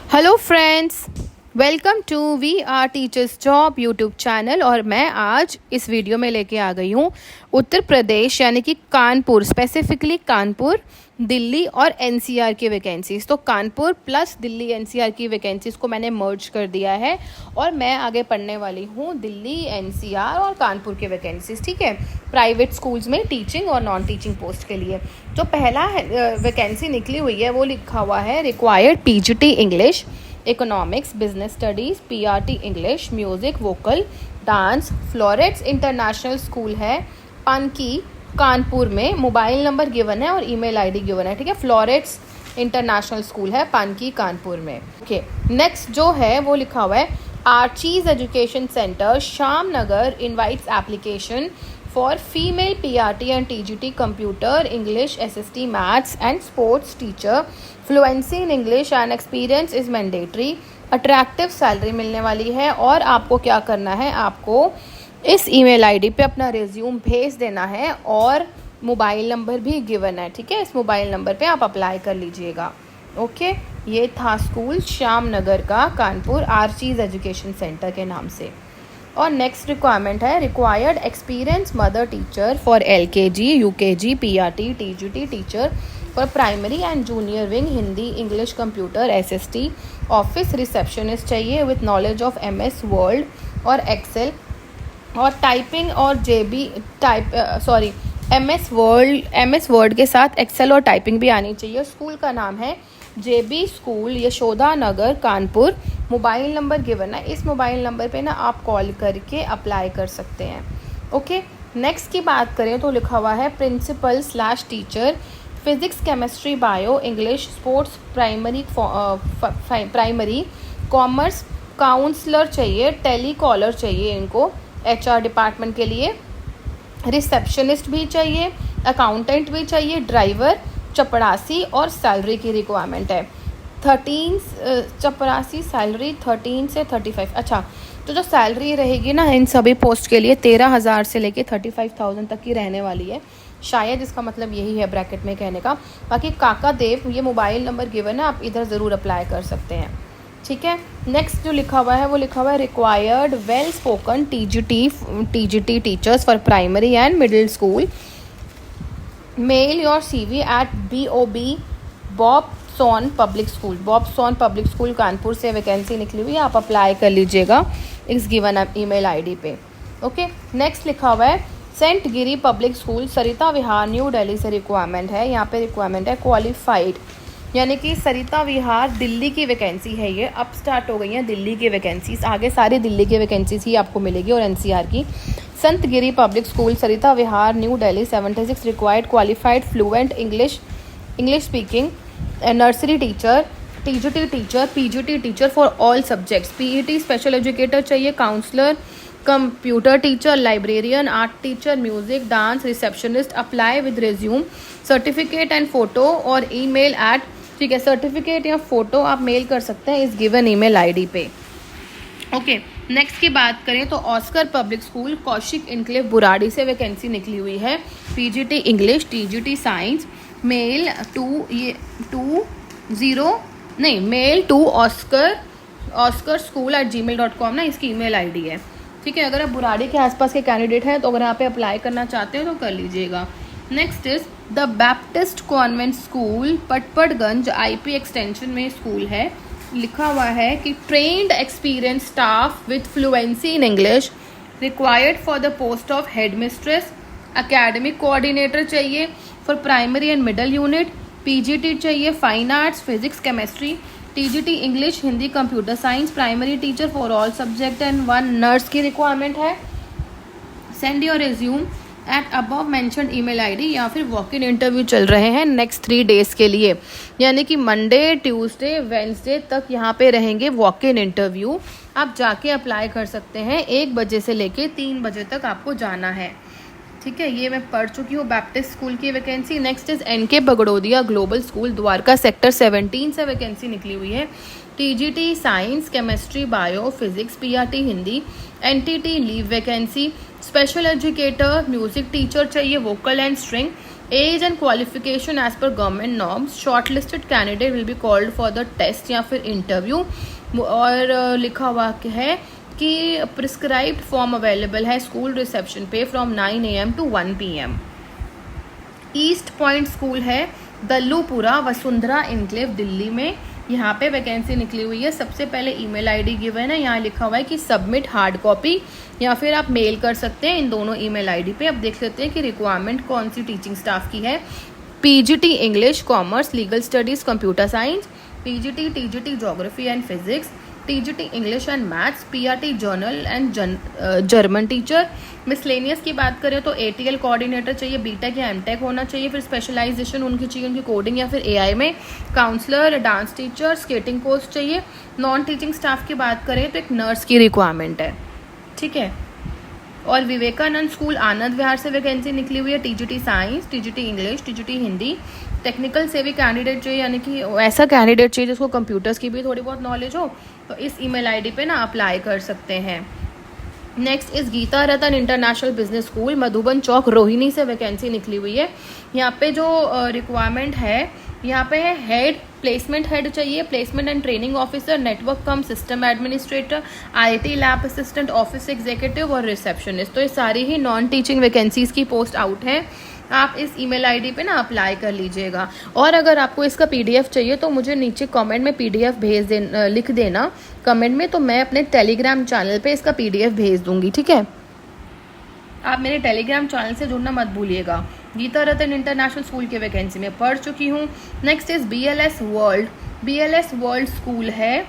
Hello friends, welcome to we are teachers job YouTube channel. और मैं आज इस वीडियो में लेके आ गई हूँ उत्तर प्रदेश यानी कि कानपुर, स्पेसिफिकली कानपुर, दिल्ली और एनसीआर की वैकेंसीज़। तो कानपुर प्लस दिल्ली एनसीआर की वैकेंसीज़ को मैंने मर्ज कर दिया है और मैं आगे पढ़ने वाली हूँ दिल्ली, एनसीआर और कानपुर के वैकेंसीज़। ठीक है, प्राइवेट स्कूल्स में टीचिंग और नॉन टीचिंग पोस्ट के लिए। जो पहला वैकेंसी निकली हुई है वो लिखा हुआ है required PGT English, economics, business studies, PRT English, music, vocal, dance, florets international school है पानकी कानपुर में। मोबाइल नंबर गिवन है और ईमेल आईडी गिवन है। ठीक है, फ्लोरेट्स इंटरनेशनल स्कूल है पानकी कानपुर में। ओके, नेक्स्ट जो है वो लिखा हुआ है Archies education centre Shyam Nagar invites application for female PRT and TGT computer, English, SST, maths and sports teacher. Fluency in English and experience is mandatory. Attractive salary मिलने वाली है और आपको क्या करना है, आपको इस ईमेल आईडी पे अपना रिज्यूम भेज देना है और मोबाइल नंबर भी गिवन है। ठीक है, इस मोबाइल नंबर पे आप अप्लाई कर लीजिएगा। ओके, ये था स्कूल श्याम नगर का कानपुर आर्चीज एजुकेशन सेंटर के नाम से। और नेक्स्ट रिक्वायरमेंट है required experience mother teacher for LKG, UKG, PRT, TGT teacher for primary and junior wing, Hindi, English, computer, SST, office receptionist चाहिए with knowledge of MS Word और Excel और typing और MS Word के साथ Excel और typing भी आनी चाहिए। स्कूल का नाम है JB स्कूल, यशोदा नगर, कानपुर। मोबाइल नंबर गिवन है, इस मोबाइल नंबर पे ना आप कॉल करके अप्लाई कर सकते हैं। ओके, नेक्स्ट की बात करें तो लिखा हुआ है principal slash teacher physics, chemistry, bio, English, sports, primary, commerce, counsellor चाहिए, टेलीकॉलर चाहिए इनको HR डिपार्टमेंट के लिए, रिसेप्शनिस्ट भी चाहिए, अकाउंटेंट भी चाहिए, ड्राइवर, चपरासी और सैलरी की रिक्वायरमेंट है चपरासी सैलरी 13 से 35। अच्छा, तो जो सैलरी रहेगी ना इन सभी पोस्ट के लिए 13,000 से लेके 35,000 तक की रहने वाली है। शायद इसका मतलब यही है ब्रैकेट में कहने का। बाकी काका देव ये मोबाइल नंबर गिवन है, आप इधर ज़रूर अप्लाई कर सकते हैं। ठीक है, नेक्स्ट जो लिखा हुआ है वो लिखा हुआ है required well spoken TGT teachers for primary and middle school. Mail your CV at BOB Bobson public school Kanpur से वैकेंसी निकली हुई है, आप अप्लाई कर लीजिएगा इस गिवन ईमेल आईडी पे। ओके, नेक्स्ट लिखा हुआ है सेंट गिरी public school, Sarita Vihar, New Delhi से रिक्वायरमेंट है। यहाँ पे रिक्वायरमेंट है क्वालिफाइड, यानी कि सरिता विहार दिल्ली की वैकेंसी है। ये अब स्टार्ट हो गई हैं दिल्ली की वैकेंसीज, आगे सारी दिल्ली की वैकेंसीज ही आपको मिलेगी और NCR की। Sant Giri public school, Sarita Vihar, New Delhi 76 required qualified fluent English speaking, nursery teacher, TGT teacher, PGT teacher for all subjects, PET special educator चाहिए, counsellor, computer teacher, librarian, art teacher, music, dance, receptionist. Apply with resume, certificate and photo और email at. ठीक है, certificate या photo आप mail कर सकते हैं इस गिवन ईमेल आईडी पे। ओके, नेक्स्ट की बात करें तो Oscar public school, Kaushik enclave, Burari से वैकेंसी निकली हुई है। PGT English, TGT science, mail to Oscar school @gmail.com ना इसकी ईमेल आईडी है। ठीक है, अगर आप बुराड़ी के आसपास के कैंडिडेट हैं तो अगर यहाँ पे अप्लाई करना चाहते हैं तो कर लीजिएगा। Next is the Baptist convent school, Patparganj IP extension में स्कूल है। लिखा हुआ है कि trained experience staff with fluency in English required for the post of head mistress, academic coordinator चाहिए for primary and middle unit, PGT चाहिए fine arts, physics, chemistry, TGT English, Hindi, computer science, primary teacher for all subject and 1 nurse की requirement है। Send your resume at above mentioned email ID, या फिर walk in interview चल रहे हैं next 3 days के लिए, यानी कि मंडे, ट्यूसडे, वेंसडे तक यहाँ पे रहेंगे वॉक इन इंटरव्यू। आप जाके अप्लाई कर सकते हैं, 1 बजे से लेके 3 बजे तक आपको जाना है। ठीक है, ये मैं पढ़ चुकी हूँ बैप्टिस्ट स्कूल की vacancy. Next is NK Bagrodia global school, Dwarka sector 17 से वैकेंसी निकली हुई है। TGT science, chemistry, bio, physics, PRT Hindi, NTT leave vacancy, special educator, music teacher चाहिए, vocal and string, age and qualification as per government norms, short listed candidate will be called for the test या फिर interview. और लिखा हुआ है कि prescribed form available है school reception पे from 9 AM to 1 PM। East Point school है दल्लूपुरा वसुंधरा इनक्लेव दिल्ली में, यहाँ पे वैकेंसी निकली हुई है। सबसे पहले ईमेल आईडी गिवन है, यहाँ लिखा हुआ है कि सबमिट हार्ड कॉपी, या फिर आप मेल कर सकते हैं इन दोनों ईमेल आईडी पे। अब देख लेते हैं कि रिक्वायरमेंट कौन सी टीचिंग स्टाफ की है। PGT English, commerce, legal studies, computer science, PGT TGT geography and physics, TGT English and maths, PRT journal and German teacher. Miscellaneous की बात करें तो एटीएल कोऑर्डिनेटर चाहिए, बीटेक या एमटेक होना चाहिए, फिर स्पेशलाइजेशन उनकी चाहिए उनकी कोडिंग या फिर एआई में, counsellor, dance teacher, skating coach चाहिए। नॉन टीचिंग स्टाफ की बात करें तो एक नर्स की रिक्वायरमेंट है, ठीक है। और विवेकानंद स्कूल आनंद विहार से वैकेंसी निकली हुई है, TGT science, TGT English, TGT Hindi. Technical से भी कैंडिडेट चाहिए, यानी कि ऐसा कैंडिडेट चाहिए जिसको कंप्यूटर्स की भी थोड़ी बहुत नॉलेज हो, तो इस ईमेल आईडी पे ना अप्लाई कर सकते हैं। नेक्स्ट इस गीता रतन इंटरनेशनल बिजनेस स्कूल मधुबन चौक रोहिणी से वैकेंसी निकली हुई है। यहाँ पे जो रिक्वायरमेंट है, यहाँ पे है हेड, प्लेसमेंट हेड चाहिए, placement and training officer, network come system administrator, IT lab assistant, office executive और रिसेप्शनिस्ट। तो ये सारी ही नॉन टीचिंग वैकेंसीज की पोस्ट आउट है। आप इस ईमेल आईडी पे ना अप्लाई कर लीजिएगा। और अगर आपको इसका पीडीएफ चाहिए तो मुझे नीचे कमेंट में पीडीएफ लिख देना कमेंट में, तो मैं अपने टेलीग्राम चैनल पे इसका पीडीएफ भेज दूंगी, ठीक है। आप मेरे टेलीग्राम चैनल से जुड़ना मत भूलिएगा। गीता रतन इंटरनेशनल स्कूल की वैकेंसी में पढ़ चुकी हूँ। Next is BLS world. BLS world school है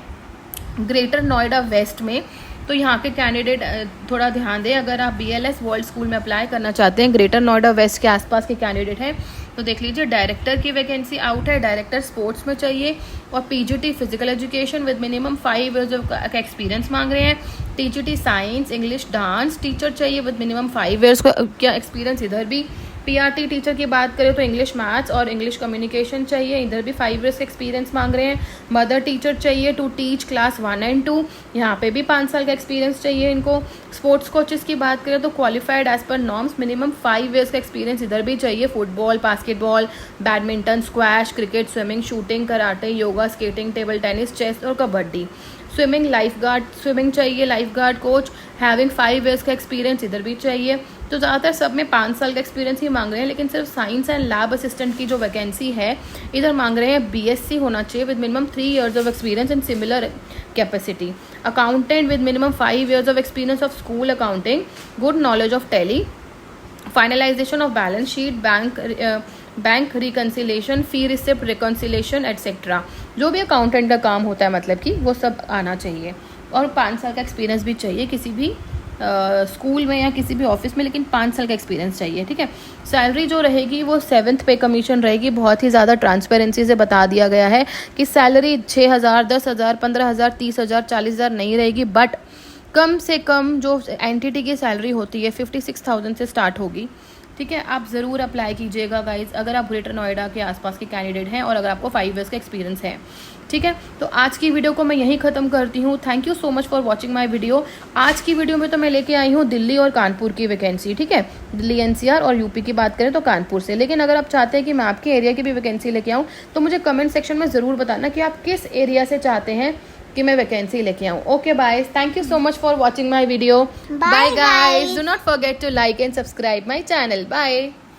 ग्रेटर नोएडा वेस्ट में, तो यहाँ के कैंडिडेट थोड़ा ध्यान दें। अगर आप बीएलएस वर्ल्ड स्कूल में अप्लाई करना चाहते हैं, ग्रेटर नोएडा वेस्ट के आसपास के कैंडिडेट हैं, तो देख लीजिए डायरेक्टर की वैकेंसी आउट है। डायरेक्टर स्पोर्ट्स में चाहिए और PGT physical education with minimum 5 years का एक्सपीरियंस मांग रहे हैं। TGT science, English, dance teacher चाहिए विद मिनिमम 5 years का क्या एक्सपीरियंस इधर भी। पीआरटी टीचर की बात करें तो इंग्लिश मैथ्स और इंग्लिश कम्युनिकेशन चाहिए, इधर भी 5 years का एक्सपीरियंस मांग रहे हैं। मदर टीचर चाहिए टू टीच क्लास 1 and 2, यहाँ पे भी 5 साल का एक्सपीरियंस चाहिए इनको। स्पोर्ट्स कोचेस की बात करें तो qualified as per norms, minimum 5 years का एक्सपीरियंस इधर भी चाहिए। Football, basketball, badminton, squash, cricket, swimming, shooting, karate, yoga, skating, table tennis, chess और kabaddi. Swimming, life guard swimming चाहिए, life guard coach having 5 years का एक्सपीरियंस इधर भी चाहिए। तो ज़्यादातर सब में 5 साल का एक्सपीरियंस ही मांग रहे हैं, लेकिन सिर्फ साइंस एंड लैब असिस्टेंट की जो वैकेंसी है इधर मांग रहे हैं बीएससी होना चाहिए with minimum 3 years of experience in similar capacity. Accountant with minimum 5 years of experience of school accounting, good knowledge of Tally, finalisation of balance sheet, bank reconciliation, fee receipt reconciliation etcetera. जो भी accountant का काम होता है मतलब कि वो सब आना चाहिए। और 5 साल का एक्सपीरियंस भी चाहिए किसी भी स्कूल में या किसी भी ऑफिस में, लेकिन 5 साल का एक्सपीरियंस चाहिए, ठीक है। सैलरी जो रहेगी वो 7th पे कमीशन रहेगी। बहुत ही ज़्यादा ट्रांसपेरेंसी से बता दिया गया है कि सैलरी 6,000, 10,000, 15,000, 30,000, 40,000 नहीं रहेगी, बट कम से कम जो एंटिटी की सैलरी होती है 56,000 से स्टार्ट होगी, ठीक है। आप ज़रूर अप्लाई कीजिएगा गाइज, अगर आप ग्रेटर नोएडा के आसपास के कैंडिडेट हैं और अगर आपको 5 years का एक्सपीरियंस है, ठीक है। तो आज की वीडियो को मैं यहीं ख़त्म करती हूँ। Thank you so much for watching my video. आज की वीडियो में तो मैं लेके आई हूँ दिल्ली और कानपुर की वैकेंसी, ठीक है। दिल्ली एनसीआर और यूपी की बात करें तो कानपुर से। लेकिन अगर आप चाहते हैं कि मैं आपके एरिया की भी वैकेंसी लेके आऊँ तो मुझे कमेंट सेक्शन में ज़रूर बताना कि आप किस एरिया से चाहते हैं कि मैं वैकेंसी लेके आऊँ। Okay bye, thank you so much for watching my video. Bye guys, do not forget to like and subscribe my channel. Bye.